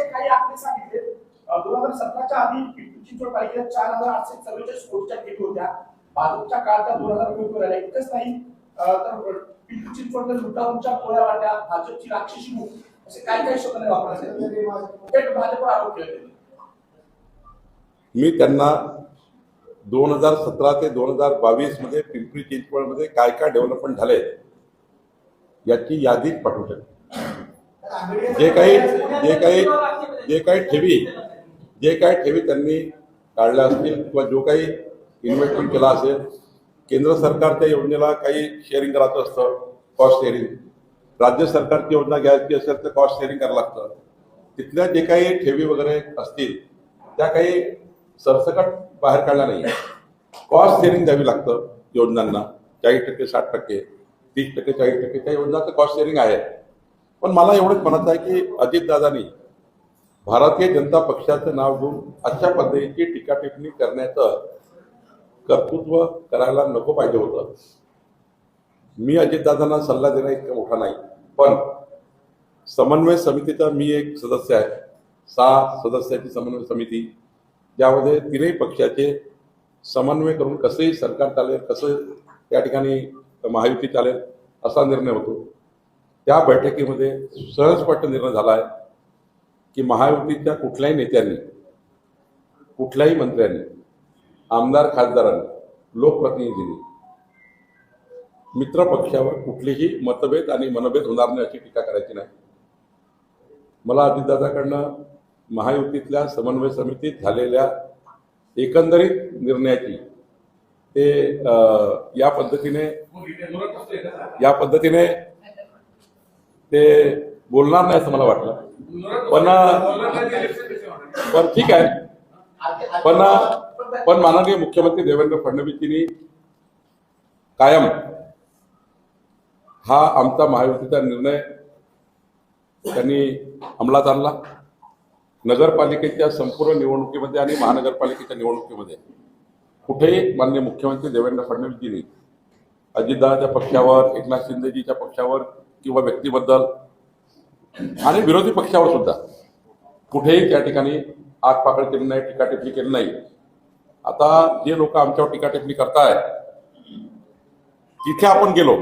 काही आकडे सांगितले 2017च्या आधी पिंपरी चिंचवड पालिकेत 4844 कोटीच्या किट होत्या. भाजपच्या काळात 2000 कोटी राहिल्या. इतकंच नाही तर पिंपरी चिंचवड लुटाऊनच्या पोळ्या वाट्या, भाजपची राक्षसी मुख असे काय काय शब्द नाही वापरायचे. भाजपवर आरोप केले. मी त्यांना 2017 ते 2022 मध्ये पिंपरी चिंचवड मध्ये काय काय डेव्हलपमेंट झाले याची यादी पाठवू शकतो. जे काही ठेवी त्यांनी काढल्या असतील किंवा जो काही इन्व्हेस्टमेंट केला असेल, केंद्र सरकारच्या योजनेला काही शेअरिंग करायचं असतं, कॉस्ट शेअरिंग. राज्य सरकारची योजना घ्यायची असेल तर कॉस्ट शेअरिंग करायला लागतं. तिथल्या जे काही ठेवी वगैरे असतील त्या काही सरसकट बाहेर काढल्या नाही. कॉस्ट शेअरिंग द्यावी लागतं योजनांना. 40%, 60%, 30%, 40% त्या योजनाचं कॉस्ट शेअरिंग आहे. पण मला एवढंच म्हणायचं आहे की अजितदादांनी भारतीय जनता पक्षाचं नाव घेऊन अशा पद्धतीची टीका टिप्पणी करण्याचं कर्तृत्व करायला नको पाहिजे होतं. मी अजितदादांना सल्ला देणं इतका मोठा नाही, पण समन्वय समितीचा मी एक सदस्य आहे. 6 सदस्याची समन्वय समिती, ज्यामध्ये तीनही पक्षाचे समन्वय करून कसंही सरकार चालेल, कसं त्या ठिकाणी महायुती चालेल असा निर्णय होतो. त्या बैठकीमध्ये सहजपणे निर्णय झाला आहे की महायुतीच्या कुठल्याही नेत्यांनी, कुठल्याही मंत्र्यांनी, आमदार खासदारांनी, लोकप्रतिनिधींनी मित्र पक्षावर कुठलेही मतभेद आणि मनभेद होणार नाही अशी टीका करायची नाही. मला अजितदादाकडनं महायुतीतल्या समन्वय समितीत झालेल्या एकंदरीत निर्णयाची ते या पद्धतीने ते बोलणार नाही असं मला वाटलं. पण ठीक आहे. पण माननीय मुख्यमंत्री देवेंद्र फडणवीसजींनी कायम हा आमचा महायुतीचा निर्णय त्यांनी अंमलात आणला. नगरपालिकेच्या संपूर्ण निवडणुकीमध्ये आणि महानगरपालिकेच्या निवडणुकीमध्ये कुठेही माननीय मुख्यमंत्री देवेंद्र फडणवीसजींनी अजितदादाच्या पक्षावर, एकनाथ शिंदेजीच्या पक्षावर किंवा व्यक्तीबद्दल आणि विरोधी पक्षावर सुद्धा कुठेही त्या ठिकाणी आगपाखड केली नाही, टीका टिप्पणी केली नाही. आता जे लोक आमच्यावर टीका टिप्पणी करतायत, तिथे आपण गेलो